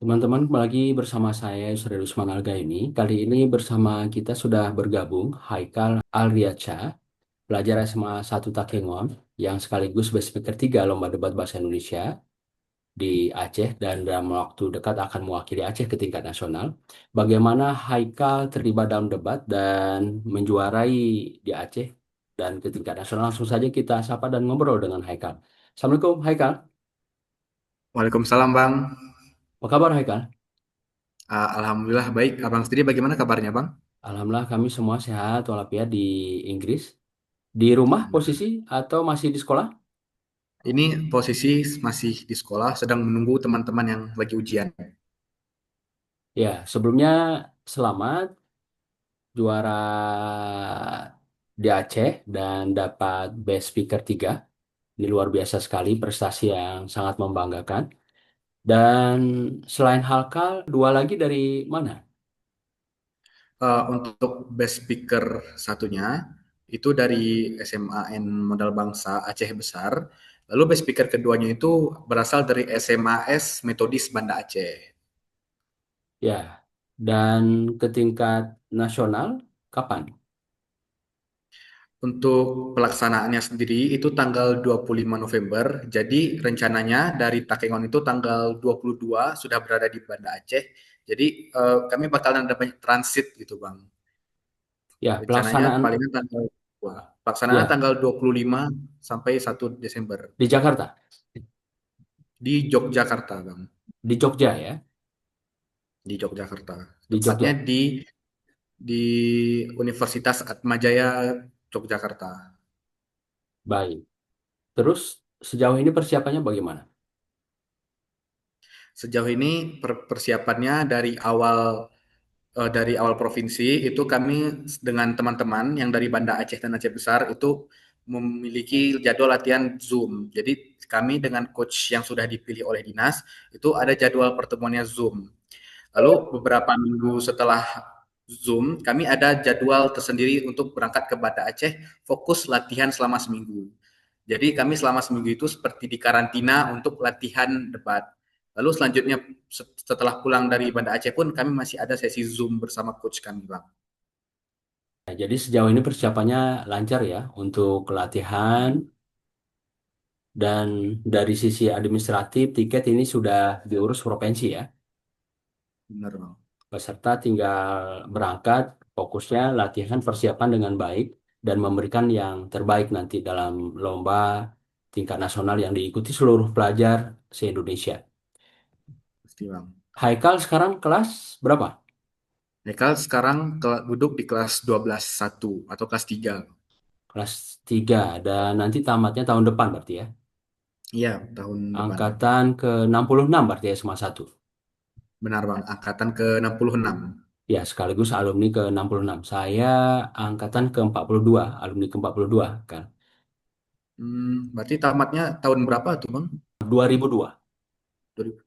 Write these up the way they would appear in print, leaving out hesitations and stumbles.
Teman-teman, kembali lagi bersama saya Yusril Usman Alga ini. Kali ini bersama kita sudah bergabung Haikal Alriacha, pelajar SMA 1 Takengon, yang sekaligus best speaker 3 Lomba Debat Bahasa Indonesia di Aceh dan dalam waktu dekat akan mewakili Aceh ke tingkat nasional. Bagaimana Haikal terlibat dalam debat dan menjuarai di Aceh dan ke tingkat nasional? Langsung saja kita sapa dan ngobrol dengan Haikal. Assalamualaikum Haikal, Waalaikumsalam Bang. apa kabar Haikal? Alhamdulillah baik. Abang sendiri bagaimana kabarnya Bang? Alhamdulillah kami semua sehat walafiat di Inggris. Di rumah Alhamdulillah. posisi atau masih di sekolah? Ini posisi masih di sekolah, sedang menunggu teman-teman yang lagi ujian. Ya, sebelumnya selamat juara di Aceh dan dapat Best Speaker 3. Ini luar biasa sekali, prestasi yang sangat membanggakan. Dan selain Halkal, dua lagi dari mana? Untuk best speaker satunya itu dari SMAN Modal Bangsa Aceh Besar. Lalu best speaker keduanya itu berasal dari SMAS Metodis Banda Aceh. Ya, dan ke tingkat nasional, kapan? Untuk pelaksanaannya sendiri itu tanggal 25 November. Jadi rencananya dari Takengon itu tanggal 22 sudah berada di Banda Aceh. Jadi kami bakalan ada banyak transit gitu Bang. Ya, Rencananya pelaksanaan, palingan tanggal 2. Pelaksanaan ya, tanggal 25 sampai 1 Desember di Jakarta, di Yogyakarta Bang. di Jogja ya, Di Yogyakarta. di Tepatnya Jogja. di Universitas Atmajaya Yogyakarta. Baik. Terus sejauh ini persiapannya bagaimana? Sejauh ini persiapannya dari awal provinsi itu kami dengan teman-teman yang dari Banda Aceh dan Aceh Besar itu memiliki jadwal latihan Zoom. Jadi kami dengan coach yang sudah dipilih oleh dinas itu ada jadwal pertemuannya Zoom. Lalu beberapa minggu setelah Zoom, kami ada jadwal tersendiri untuk berangkat ke Banda Aceh, fokus latihan selama seminggu. Jadi kami selama seminggu itu seperti di karantina untuk latihan debat. Lalu selanjutnya setelah pulang dari Banda Aceh pun kami masih ada sesi Zoom bersama coach kami, Bang. Nah, jadi sejauh ini persiapannya lancar ya untuk latihan dan dari sisi administratif tiket ini sudah diurus provinsi ya. Benar, Bang. Peserta tinggal berangkat, fokusnya latihan persiapan dengan baik dan memberikan yang terbaik nanti dalam lomba tingkat nasional yang diikuti seluruh pelajar se-Indonesia. Pasti, Bang. Haikal sekarang kelas berapa? Haikal sekarang duduk di kelas 12 satu atau kelas 3. Kelas 3 dan nanti tamatnya tahun depan berarti ya. Iya, tahun depan. Angkatan ke-66 berarti ya SMA 1. Benar, Bang. Angkatan ke-66. Ya, sekaligus alumni ke-66. Saya angkatan ke-42, alumni ke-42 kan. Berarti tamatnya tahun berapa tuh, Bang? 2002. 2000.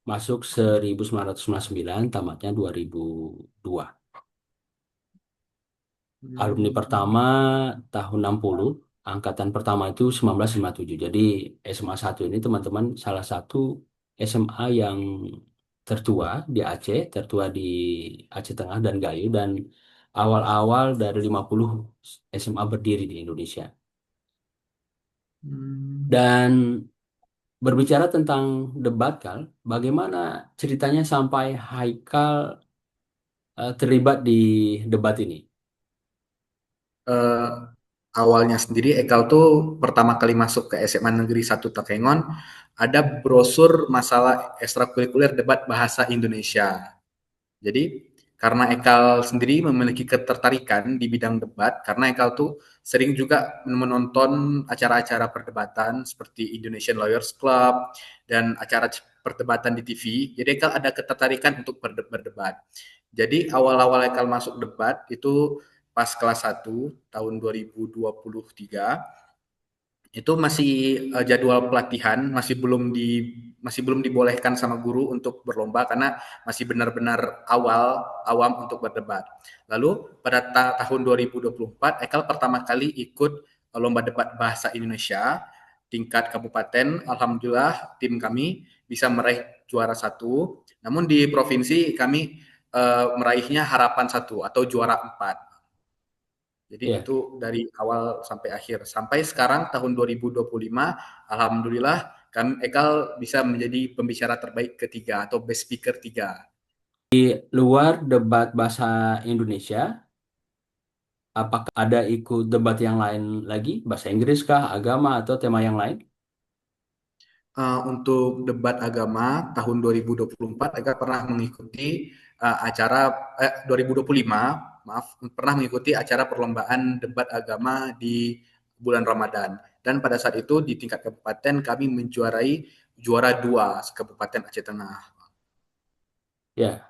Masuk 1999, tamatnya 2002. Alumni Hmm, pertama tahun 60, angkatan pertama itu 1957. Jadi SMA 1 ini teman-teman salah satu SMA yang tertua di Aceh, tertua di Aceh Tengah dan Gayo dan awal-awal dari 50 SMA berdiri di Indonesia. hmm. Dan berbicara tentang debat, Kal, bagaimana ceritanya sampai Haikal terlibat di debat ini? eh, Awalnya sendiri Ekal tuh pertama kali masuk ke SMA Negeri 1 Takengon ada brosur masalah ekstrakurikuler debat bahasa Indonesia. Jadi karena Ekal sendiri memiliki ketertarikan di bidang debat, karena Ekal tuh sering juga menonton acara-acara perdebatan seperti Indonesian Lawyers Club dan acara perdebatan di TV. Jadi Ekal ada ketertarikan untuk berdebat. Jadi awal-awal Ekal masuk debat itu pas kelas 1 tahun 2023 itu masih jadwal pelatihan masih belum dibolehkan sama guru untuk berlomba karena masih benar-benar awam untuk berdebat. Lalu pada tahun 2024 Ekal pertama kali ikut lomba debat bahasa Indonesia tingkat kabupaten. Alhamdulillah tim kami bisa meraih juara satu, namun di provinsi kami meraihnya harapan satu atau juara empat. Jadi Ya, itu dari awal sampai akhir. Sampai sekarang tahun 2025, alhamdulillah kami Ekal bisa menjadi pembicara terbaik ketiga atau best speaker tiga. luar debat bahasa Indonesia, apakah ada ikut debat yang lain lagi? Bahasa Inggris kah, agama, atau tema yang lain? Untuk debat agama tahun 2024, Ekal pernah mengikuti acara 2025, maaf, pernah mengikuti acara perlombaan debat agama di bulan Ramadan. Dan pada saat itu di tingkat kabupaten kami menjuarai juara dua Kabupaten Aceh Tengah. Ya,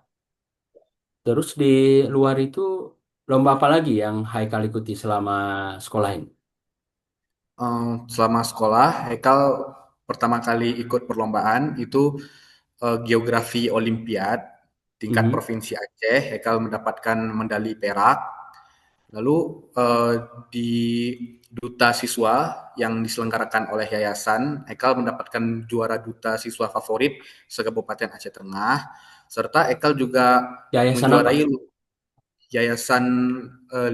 terus di luar itu lomba apa lagi yang Haikal ikuti selama sekolah ini? Selama sekolah, Hekal pertama kali ikut perlombaan itu geografi Olimpiad tingkat Mhm. provinsi Aceh. Hekal mendapatkan medali perak. Lalu di duta siswa yang diselenggarakan oleh yayasan, Hekal mendapatkan juara duta siswa favorit se-Kabupaten Aceh Tengah. Serta Hekal juga Yayasan apa? menjuarai yayasan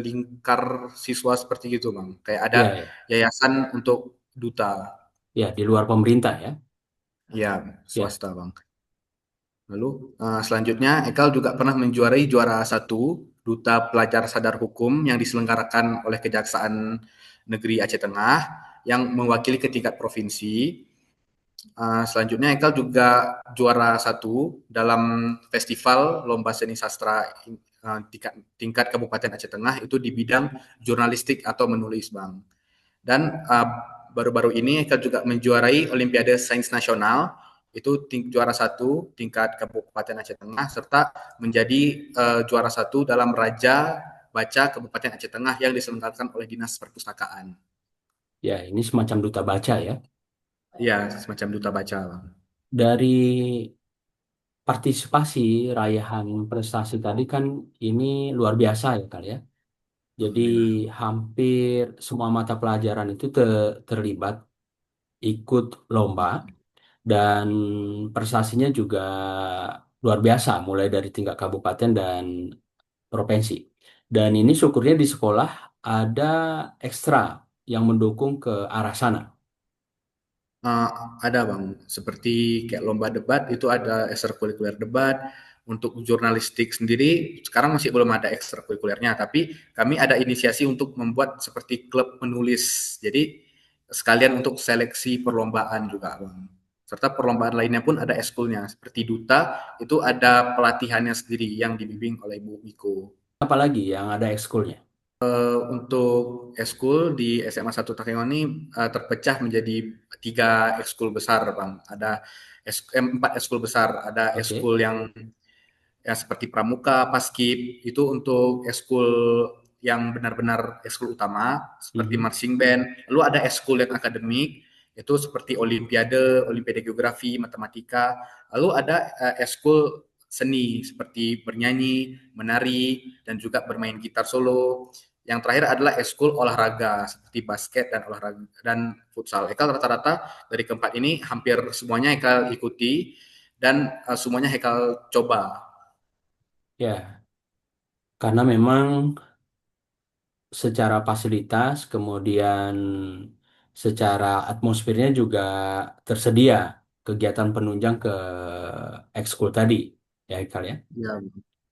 lingkar siswa seperti itu, Bang. Kayak ada Ya, ya, yayasan untuk duta. ya, di luar pemerintah ya. Ya, Ya, swasta, Bang. Lalu selanjutnya Ekal juga pernah menjuarai juara satu Duta Pelajar Sadar Hukum yang diselenggarakan oleh Kejaksaan Negeri Aceh Tengah yang mewakili ke tingkat provinsi. Selanjutnya Ekal juga juara satu dalam festival Lomba Seni Sastra tingkat Kabupaten Aceh Tengah itu di bidang jurnalistik atau menulis, Bang. Dan baru-baru ini Eka juga menjuarai Olimpiade Sains Nasional itu juara satu tingkat Kabupaten Aceh Tengah serta menjadi juara satu dalam Raja Baca Kabupaten Aceh Tengah yang diselenggarakan oleh Dinas Perpustakaan. ya, ini semacam duta baca ya. Ya, semacam duta baca, Bang. Dari partisipasi raihan prestasi tadi kan ini luar biasa ya kali ya. Jadi Alhamdulillah. hampir semua mata pelajaran itu terlibat ikut lomba dan prestasinya juga luar biasa mulai dari tingkat kabupaten dan provinsi. Dan ini syukurnya di sekolah ada ekstra yang mendukung ke arah sana. Uh, ada, Bang, seperti kayak lomba debat itu ada ekstrakurikuler debat. Untuk jurnalistik sendiri sekarang masih belum ada ekstrakurikulernya, tapi kami ada inisiasi untuk membuat seperti klub penulis. Jadi sekalian untuk seleksi perlombaan juga, Bang. Serta perlombaan lainnya pun ada ekskulnya. Seperti duta itu ada pelatihannya sendiri yang dibimbing oleh Bu Miko. Apalagi yang ada ekskulnya. Untuk ekskul di SMA 1 Takengon ini terpecah menjadi tiga ekskul besar, Bang. Ada empat ekskul besar. Ada Oke. ekskul yang ya seperti pramuka, paskib, itu untuk ekskul yang benar-benar ekskul utama, seperti Mhm. marching band. Lalu ada ekskul yang akademik, itu seperti olimpiade geografi, matematika. Lalu ada ekskul seni, seperti bernyanyi, menari, dan juga bermain gitar solo. Yang terakhir adalah ekskul olahraga, seperti basket dan olahraga dan futsal. Ekal rata-rata dari keempat ini hampir semuanya Ekal ikuti dan semuanya Ekal coba. Ya, karena memang secara fasilitas, kemudian secara atmosfernya juga tersedia kegiatan penunjang ke ekskul tadi, ya Ikal ya. Ya,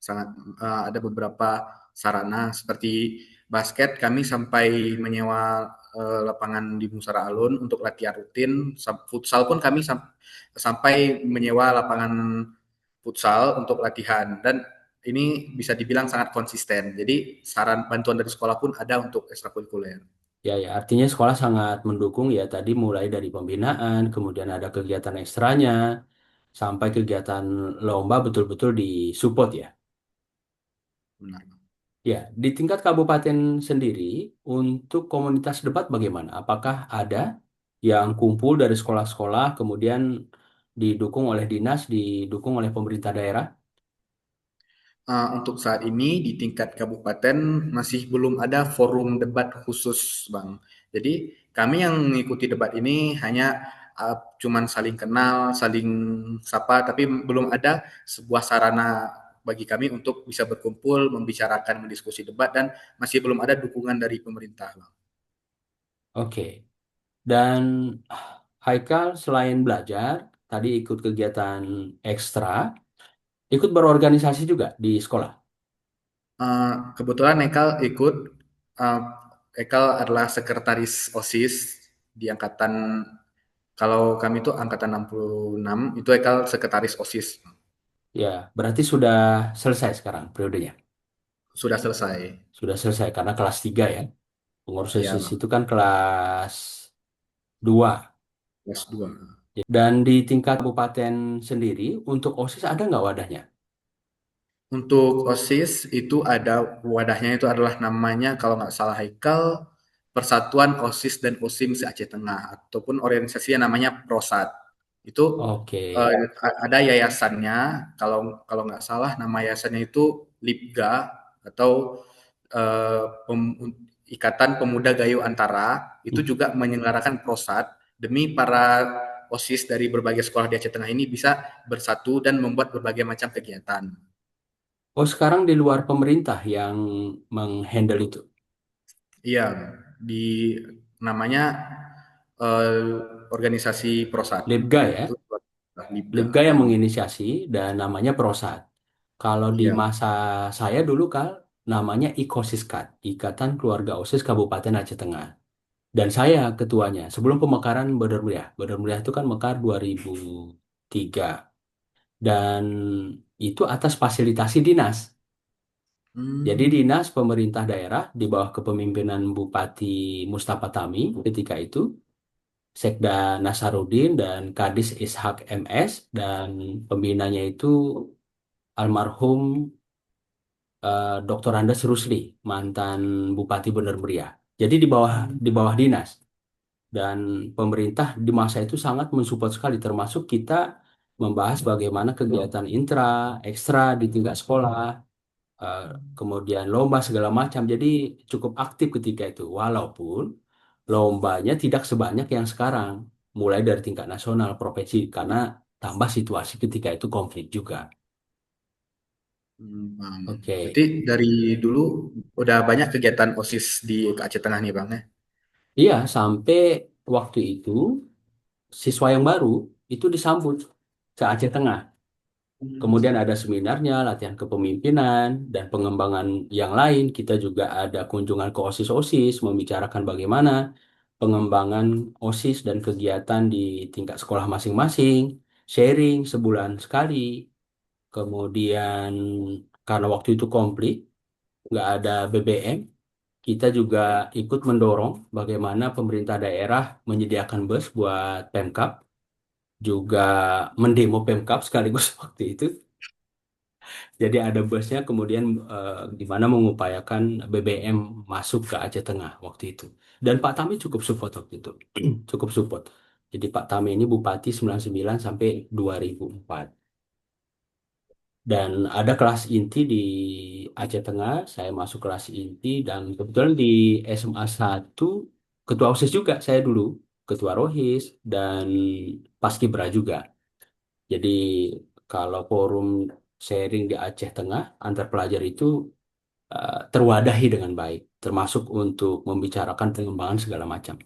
sangat ada beberapa sarana seperti basket kami sampai menyewa lapangan di Musara Alun untuk latihan rutin. Futsal pun kami sampai menyewa lapangan futsal untuk latihan dan ini bisa dibilang sangat konsisten. Jadi saran bantuan dari sekolah pun ada untuk ekstrakurikuler. Ya, ya, artinya sekolah sangat mendukung ya tadi mulai dari pembinaan, kemudian ada kegiatan ekstranya, sampai kegiatan lomba betul-betul disupport ya. Benar. Ya, di tingkat kabupaten sendiri, untuk komunitas debat bagaimana? Apakah ada yang kumpul dari sekolah-sekolah, kemudian didukung oleh dinas, didukung oleh pemerintah daerah? Untuk saat ini di tingkat kabupaten masih belum ada forum debat khusus, Bang. Jadi kami yang mengikuti debat ini hanya cuman saling kenal, saling sapa, tapi belum ada sebuah sarana bagi kami untuk bisa berkumpul, membicarakan, mendiskusi debat, dan masih belum ada dukungan dari pemerintah. Oke. Dan Haikal selain belajar, tadi ikut kegiatan ekstra, ikut berorganisasi juga di sekolah. Kebetulan Ekal ikut, uh, Ekal adalah sekretaris OSIS di angkatan, kalau kami itu angkatan 66, itu Ekal sekretaris OSIS. Ya, berarti sudah selesai sekarang periodenya. Sudah selesai. Sudah selesai karena kelas 3 ya. Pengurus Iya, OSIS Bang. itu kan kelas 2. Kelas 2. Dan di tingkat kabupaten sendiri, untuk OSIS ada nggak wadahnya? Untuk OSIS itu ada wadahnya, itu adalah namanya kalau nggak salah Haikal, Persatuan OSIS dan OSIM se-Aceh Tengah, ataupun organisasi yang namanya Prosat. Itu Oke. ada yayasannya, kalau kalau nggak salah nama yayasannya itu LIPGA, atau eh, Pem- Ikatan Pemuda Gayo Antara, itu Hmm. juga menyelenggarakan Prosat demi para OSIS dari berbagai sekolah di Aceh Tengah ini bisa bersatu dan membuat berbagai macam kegiatan. Oh, sekarang di luar pemerintah yang menghandle itu. Iya, di namanya organisasi Prosat. Libga Itu ya. Libga. Libga yang menginisiasi dan namanya Prosat. Kalau di Iya. masa saya dulu kan namanya IKOSISKAD, Ikatan Keluarga OSIS Kabupaten Aceh Tengah. Dan saya ketuanya sebelum pemekaran Badar Mulia. Badar Mulia itu kan mekar 2003. Dan itu atas fasilitasi dinas. Jadi Hmm. dinas pemerintah daerah di bawah kepemimpinan Bupati Mustafa Tami ketika itu, Sekda Nasarudin dan Kadis Ishak MS, dan pembinanya itu almarhum Dr. Andes Rusli, mantan Bupati Bener Meriah. Jadi di bawah dinas, dan pemerintah di masa itu sangat mensupport sekali, termasuk kita membahas bagaimana kegiatan intra, ekstra di tingkat sekolah, eh, kemudian lomba segala macam. Jadi cukup aktif ketika itu, walaupun lombanya tidak sebanyak yang sekarang, mulai dari tingkat nasional, provinsi, karena tambah situasi ketika itu konflik juga. Paham. Oke. Berarti dari dulu udah banyak kegiatan OSIS di Aceh Tengah nih Bang ya? Iya, sampai waktu itu siswa yang baru itu disambut ke Aceh Tengah. Kemudian ada seminarnya, latihan kepemimpinan, dan pengembangan yang lain. Kita juga ada kunjungan ke OSIS-OSIS, membicarakan bagaimana pengembangan OSIS dan kegiatan di tingkat sekolah masing-masing, sharing sebulan sekali. Kemudian karena waktu itu konflik, nggak ada BBM, kita juga ikut mendorong bagaimana pemerintah daerah menyediakan bus buat Pemkab, juga mendemo Pemkab sekaligus waktu itu. Jadi ada busnya, kemudian di mana mengupayakan BBM masuk ke Aceh Tengah waktu itu. Dan Pak Tami cukup support waktu itu. Cukup support. Jadi Pak Tami ini bupati 99 sampai 2004. Dan ada kelas inti di Aceh Tengah, saya masuk kelas inti, dan kebetulan di SMA 1 ketua OSIS juga saya dulu, ketua Rohis dan Paskibra juga. Jadi kalau forum sharing di Aceh Tengah antar pelajar itu terwadahi dengan baik, termasuk untuk membicarakan pengembangan segala macam.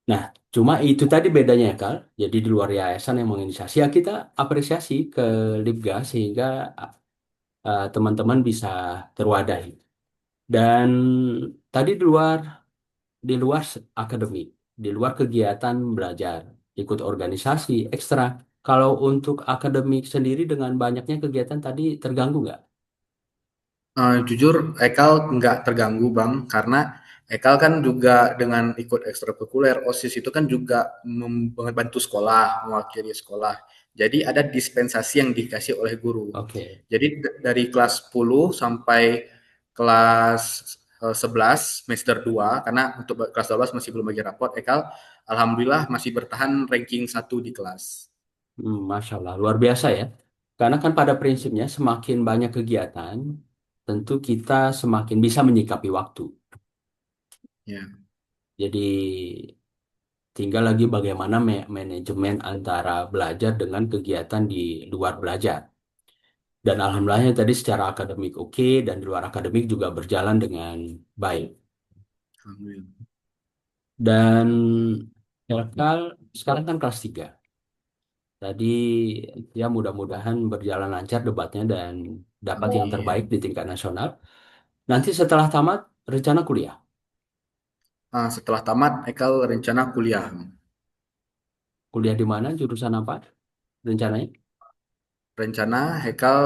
Nah, cuma itu tadi bedanya ya, Kal. Jadi di luar yayasan yang menginisiasi, ya kita apresiasi ke Libga sehingga teman-teman bisa terwadahi. Dan tadi di luar akademik, di luar kegiatan belajar, ikut organisasi ekstra. Kalau untuk akademik sendiri dengan banyaknya kegiatan tadi terganggu nggak? Jujur, Ekal nggak terganggu Bang, karena Ekal kan juga dengan ikut ekstrakurikuler, OSIS itu kan juga membantu sekolah, mewakili sekolah. Jadi ada dispensasi yang dikasih oleh guru. Oke. Jadi dari kelas 10 sampai kelas 11 semester 2, karena untuk kelas 12 masih belum bagi rapot, Ekal alhamdulillah masih bertahan ranking 1 di kelas. Masya Allah, luar biasa ya. Karena kan pada prinsipnya semakin banyak kegiatan, tentu kita semakin bisa menyikapi waktu. Ya. Jadi Tinggal lagi bagaimana manajemen antara belajar dengan kegiatan di luar belajar. Dan alhamdulillahnya tadi secara akademik oke, dan di luar akademik juga berjalan dengan baik. Alhamdulillah. Dan Elkal sekarang kan kelas 3. Tadi ya mudah-mudahan berjalan lancar debatnya dan dapat yang terbaik Amin. di tingkat nasional. Nanti setelah tamat, rencana kuliah. Setelah tamat, Ekal rencana kuliah. Kuliah di mana, jurusan apa rencananya? Rencana Hekal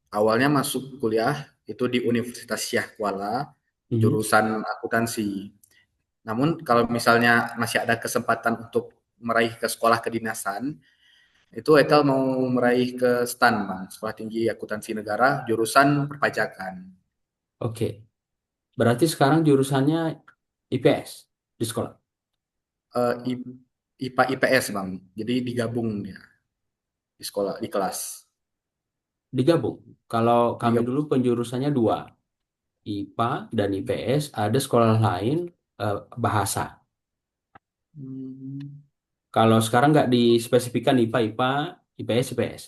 awalnya masuk kuliah itu di Universitas Syah Kuala, Mhm. jurusan akuntansi. Namun kalau misalnya masih ada kesempatan untuk meraih ke sekolah kedinasan, itu Hekal mau meraih ke STAN, Bang, Sekolah Tinggi Akuntansi Negara, jurusan perpajakan. Oke, berarti sekarang jurusannya IPS di sekolah. Eh, IPA IPS, Bang. Jadi digabung dia di sekolah di kelas. Digabung. Kalau kami Digabung. dulu penjurusannya dua, IPA dan IPS. Ada sekolah lain bahasa. Hmm. Kalau sekarang nggak dispesifikan IPA, IPA, IPS, IPS.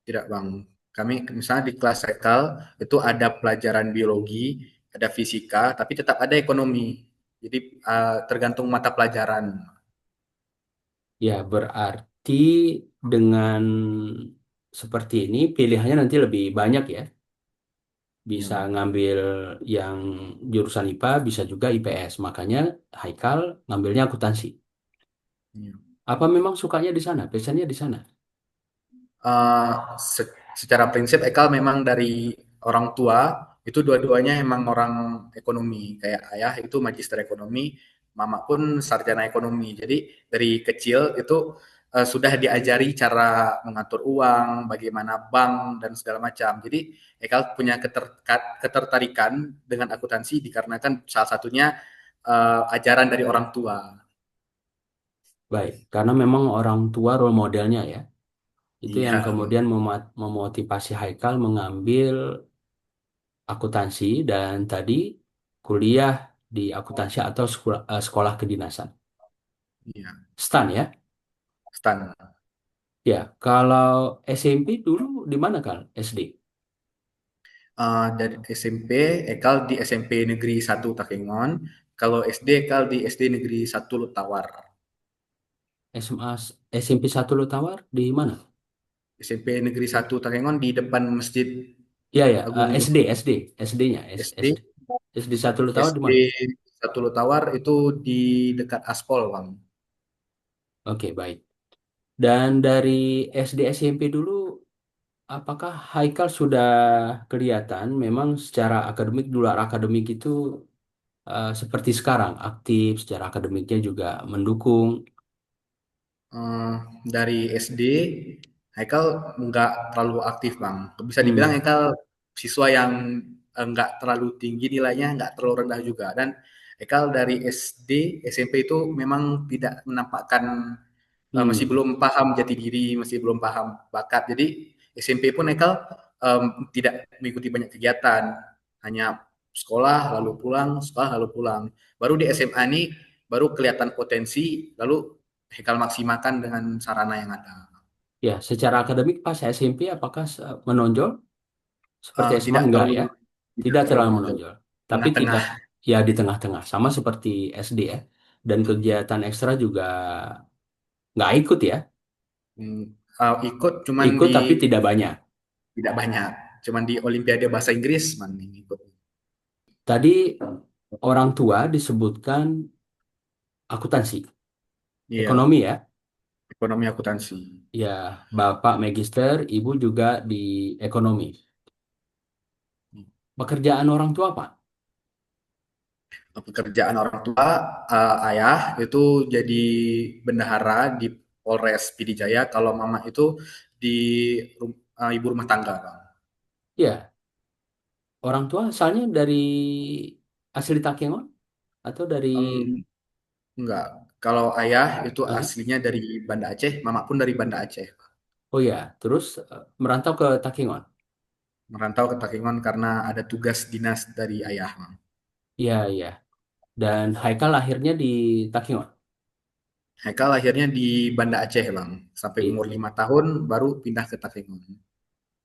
Tidak, Bang. Kami misalnya di kelas rekal itu ada pelajaran biologi, ada fisika, tapi tetap ada ekonomi. Jadi tergantung mata pelajaran. Ya, berarti dengan seperti ini pilihannya nanti lebih banyak ya. Iya, Bisa Bang. ngambil yang jurusan IPA, bisa juga IPS. Makanya Haikal ngambilnya akuntansi. Iya. Apa memang sukanya di sana? Passionnya di sana? Eh, Secara prinsip Ekal memang dari orang tua itu dua-duanya emang orang ekonomi. Kayak ayah itu magister ekonomi, mama pun sarjana ekonomi. Jadi dari kecil itu sudah diajari cara mengatur uang, bagaimana bank dan segala macam. Jadi Ekal punya ketertarikan dengan akuntansi dikarenakan salah satunya ajaran dari orang tua. Baik, karena memang orang tua role modelnya ya. Itu yang Iya, kemudian memotivasi Haikal mengambil akuntansi dan tadi kuliah di akuntansi atau sekolah kedinasan. iya. Stan ya? Stan. Ya, kalau SMP dulu di mana Kal? SD? Dari SMP, Ekal di SMP Negeri 1 Takengon. Kalau SD, Ekal di SD Negeri 1 Lutawar. SMA, SMP 1 Tawar di mana? SMP Negeri 1 Takengon di depan Masjid Ya ya, Agung SD, SD, SD-nya, SD, SD. SD 1 Tawar di SD mana? 1 Lutawar itu di dekat Aspol, Bang. Oke, baik. Dan dari SD SMP dulu, apakah Haikal sudah kelihatan memang secara akademik, di luar akademik itu seperti sekarang, aktif secara akademiknya juga mendukung? Eh, dari SD, Haikal nggak terlalu aktif, Bang. Bisa dibilang Hmm, Haikal siswa yang nggak terlalu tinggi nilainya, nggak terlalu rendah juga. Dan Haikal dari SD, SMP itu memang tidak menampakkan masih hmm. belum paham jati diri, masih belum paham bakat. Jadi SMP pun Haikal tidak mengikuti banyak kegiatan, hanya sekolah lalu pulang. Baru di SMA ini baru kelihatan potensi, lalu Haikal maksimalkan dengan sarana yang ada. Ya, secara akademik pas SMP apakah menonjol? Seperti SMA Tidak enggak terlalu ya? tidak Tidak terlalu terlalu menonjol, menonjol. Tapi tengah-tengah. tidak ya di tengah-tengah. Sama seperti SD ya. Dan kegiatan ekstra juga nggak ikut ya. Ikut cuman Ikut di tapi tidak banyak. tidak banyak, cuman di Olimpiade Bahasa Inggris man ikut. Tadi orang tua disebutkan akuntansi. Iya, Ekonomi ya. ekonomi akuntansi. Ya, Bapak Magister, Ibu juga di ekonomi. Pekerjaan orang tua apa? Pekerjaan orang tua, ayah itu jadi bendahara di Polres Pd Jaya, kalau mama itu di ibu rumah tangga, Bang. Ya, orang tua asalnya dari asli Takengon atau dari Enggak, kalau ayah itu eh? aslinya dari Banda Aceh, mama pun dari Banda Aceh. Oh ya, terus merantau ke Takengon. Merantau ke Takengon karena ada tugas dinas dari ayah, Bang. Iya, iya. Dan Haikal lahirnya di Takengon. Haikal akhirnya di Banda Aceh bang, sampai I- umur 5 tahun baru pindah ke Takengon.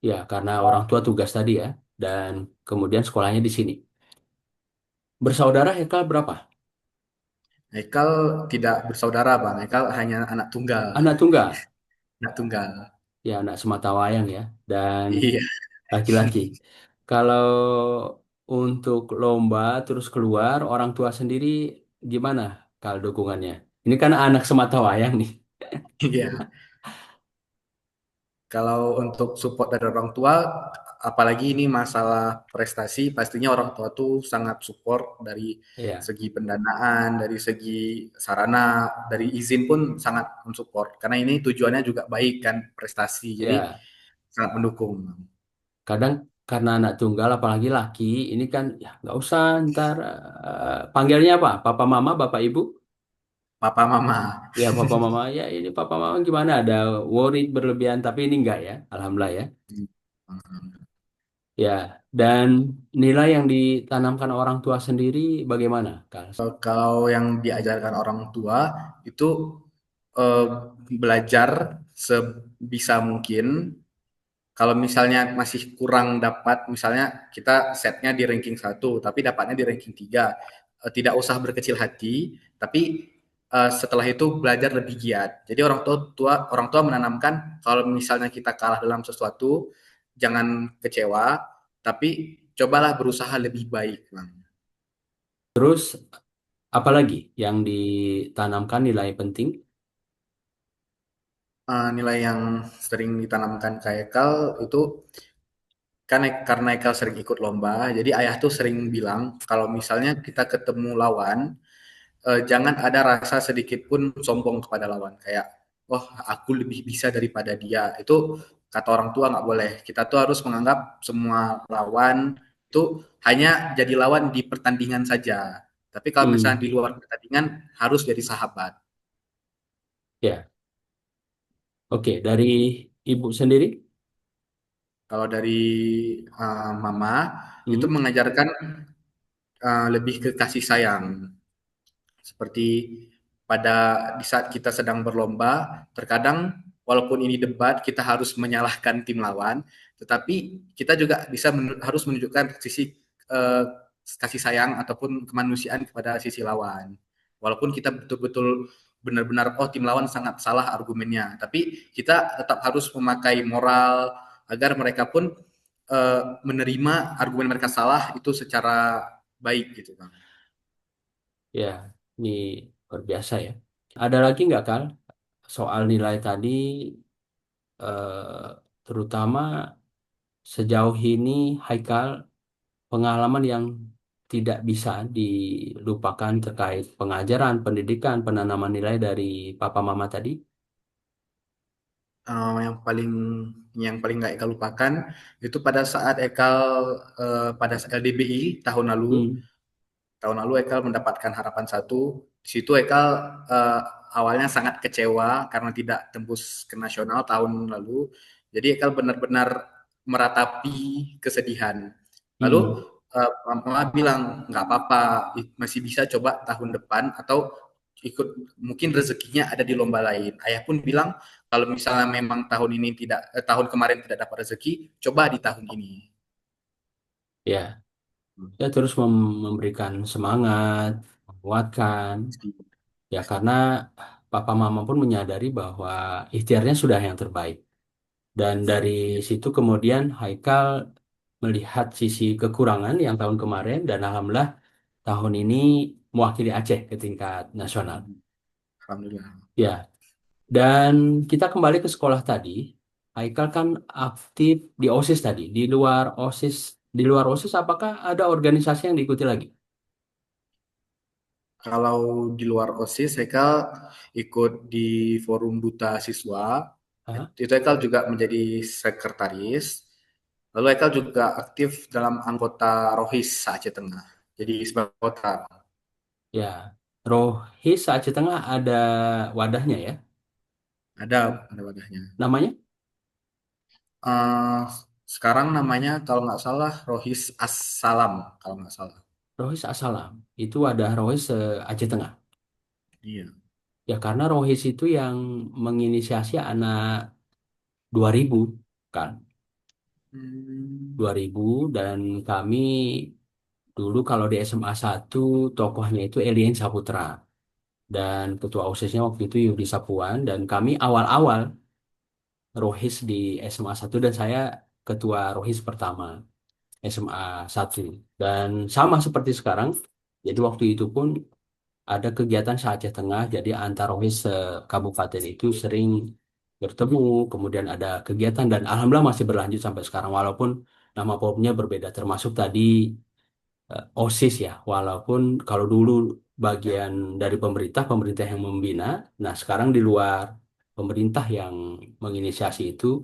Ya, karena orang tua tugas tadi ya, dan kemudian sekolahnya di sini. Bersaudara Hekal berapa? Haikal tidak bersaudara bang, Haikal hanya anak tunggal, Anak tunggal, anak tunggal. ya anak sematawayang ya, dan Iya, laki-laki. Kalau untuk lomba terus keluar, orang tua sendiri gimana kalau dukungannya? Ini kan anak sematawayang nih. iya. Kalau untuk support dari orang tua, apalagi ini masalah prestasi, pastinya orang tua tuh sangat support dari Ya, segi pendanaan, dari segi sarana, dari izin pun sangat mensupport. Karena ini tujuannya juga baik kan, prestasi. Jadi ya. sangat mendukung. Kadang karena anak tunggal, apalagi laki, ini kan ya nggak usah ntar panggilnya apa? Papa mama, bapak ibu. Papa mama. Ya papa mama, ya ini papa mama gimana? Ada worry berlebihan, tapi ini enggak ya, alhamdulillah ya. Ya, dan nilai yang ditanamkan orang tua sendiri bagaimana, Kak? Kalau yang diajarkan orang tua itu eh, belajar sebisa mungkin. Kalau misalnya masih kurang dapat, misalnya kita setnya di ranking 1, tapi dapatnya di ranking 3, tidak usah berkecil hati, tapi setelah itu belajar lebih giat. Jadi orang tua menanamkan kalau misalnya kita kalah dalam sesuatu, jangan kecewa, tapi cobalah berusaha lebih baik, Bang. Terus apalagi yang ditanamkan nilai penting? Nilai yang sering ditanamkan ke Ekal itu kan karena Ekal sering ikut lomba, jadi ayah tuh sering bilang kalau misalnya kita ketemu lawan, jangan ada rasa sedikit pun sombong kepada lawan kayak wah aku lebih bisa daripada dia, itu kata orang tua nggak boleh. Kita tuh harus menganggap semua lawan itu hanya jadi lawan di pertandingan saja, tapi kalau misalnya Hmm, di luar pertandingan harus jadi sahabat. ya, oke. Dari ibu sendiri? Kalau dari mama itu Hmm, mengajarkan lebih ke kasih sayang. Seperti pada di saat kita sedang berlomba, terkadang walaupun ini debat kita harus menyalahkan tim lawan, tetapi kita juga bisa harus menunjukkan sisi eh, kasih sayang ataupun kemanusiaan kepada sisi lawan. Walaupun kita betul-betul benar-benar oh tim lawan sangat salah argumennya, tapi kita tetap harus memakai moral agar mereka pun menerima argumen mereka salah itu secara baik gitu, Bang. ya, ini luar biasa ya. Ada lagi nggak, Kal, soal nilai tadi, terutama sejauh ini Haikal pengalaman yang tidak bisa dilupakan terkait pengajaran, pendidikan, penanaman nilai dari papa mama tadi? Yang paling nggak Eka lupakan itu pada saat pada LDBI Hmm, tahun lalu Ekal mendapatkan harapan satu. Di situ Ekal eh, awalnya sangat kecewa karena tidak tembus ke nasional tahun lalu. Jadi Ekal benar-benar meratapi kesedihan. Lalu hmm, Mama bilang nggak apa-apa, masih bisa coba tahun depan atau ikut mungkin rezekinya ada di lomba lain. Ayah pun bilang kalau misalnya memang tahun kemarin tidak dapat rezeki, coba di tahun ini. ya, ya terus memberikan semangat, menguatkan, ya karena papa mama pun menyadari bahwa ikhtiarnya sudah yang terbaik. Dan dari Ya, situ kemudian Haikal melihat sisi kekurangan yang tahun kemarin dan alhamdulillah tahun ini mewakili Aceh ke tingkat nasional. alhamdulillah. Ya, dan kita kembali ke sekolah tadi. Haikal kan aktif di OSIS tadi. Di luar OSIS apakah ada organisasi yang diikuti lagi? Kalau di luar OSIS, Hekal ikut di Forum Duta Siswa. Hah? Itu Hekal juga menjadi sekretaris. Lalu Hekal juga aktif dalam anggota Rohis Aceh Tengah. Jadi sebagai anggota Ya, Rohis Aceh Tengah ada wadahnya ya. ada wadahnya. Namanya Eh, Sekarang namanya kalau nggak salah Rohis Assalam kalau nggak salah. Rohis Asalam. Itu wadah Rohis Aceh Tengah. Iya. Ya karena Rohis itu yang menginisiasi anak 2000 kan. Hmm, 2000 dan kami dulu kalau di SMA 1 tokohnya itu Elien Saputra dan ketua OSISnya waktu itu Yudi Sapuan dan kami awal-awal Rohis di SMA 1 dan saya ketua Rohis pertama SMA 1 dan sama seperti sekarang. Jadi waktu itu pun ada kegiatan se-Aceh Tengah, jadi antar Rohis kabupaten itu sering bertemu, kemudian ada kegiatan dan alhamdulillah masih berlanjut sampai sekarang walaupun nama popnya berbeda termasuk tadi OSIS ya, walaupun kalau dulu bagian dari pemerintah, pemerintah yang membina, nah sekarang di luar pemerintah yang menginisiasi itu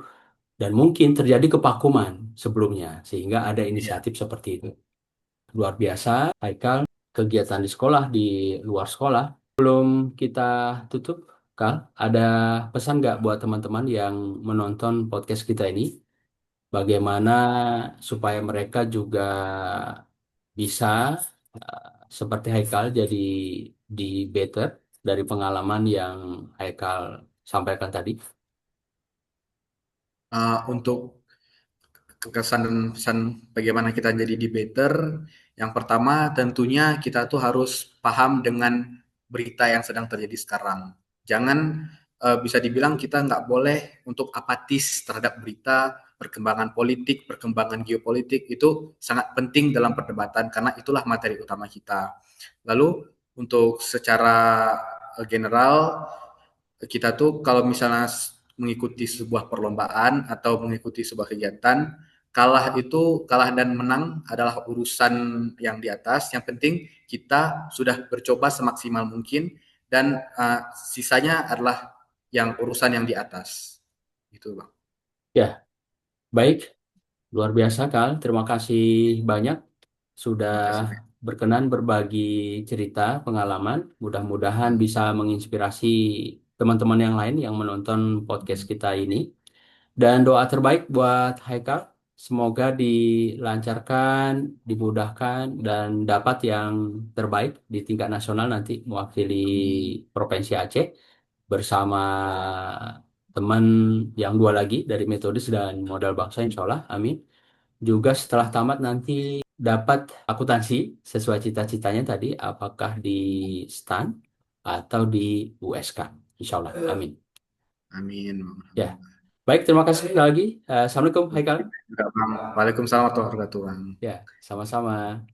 dan mungkin terjadi kevakuman sebelumnya sehingga ada iya. inisiatif seperti itu. Luar biasa, Haikal, kegiatan di sekolah, di luar sekolah. Sebelum kita tutup, Kal, ada pesan nggak buat teman-teman yang menonton podcast kita ini? Bagaimana supaya mereka juga bisa eh, seperti Haikal jadi di better dari pengalaman yang Haikal sampaikan tadi? Untuk kesan dan pesan bagaimana kita jadi debater, yang pertama tentunya kita tuh harus paham dengan berita yang sedang terjadi sekarang. Jangan bisa dibilang kita nggak boleh untuk apatis terhadap berita, perkembangan politik, perkembangan geopolitik itu sangat penting dalam perdebatan karena itulah materi utama kita. Lalu untuk secara general kita tuh kalau misalnya mengikuti sebuah perlombaan atau mengikuti sebuah kegiatan, kalah dan menang adalah urusan yang di atas. Yang penting kita sudah bercoba semaksimal mungkin dan sisanya adalah yang urusan yang di atas. Gitu, Bang. Ya, baik. Luar biasa, Kal. Terima kasih banyak sudah Terima kasih, Bang. berkenan berbagi cerita, pengalaman. Mudah-mudahan Hmm. bisa menginspirasi teman-teman yang lain yang menonton podcast kita ini. Dan doa terbaik buat Haikal. Semoga dilancarkan, dimudahkan, dan dapat yang terbaik di tingkat nasional nanti mewakili Amin. Provinsi Aceh bersama teman yang dua lagi dari Metodis dan Modal Bangsa, insya Allah. Amin. Juga setelah tamat nanti dapat akuntansi sesuai cita-citanya tadi, apakah di STAN atau di USK. Insya Allah. Amin. Amin. Ya, Alhamdulillah. baik. Terima kasih sekali lagi. Assalamualaikum, Haikal. Juga, Bang. Waalaikumsalam warahmatullahi wabarakatuh, Bang. Ya, sama-sama.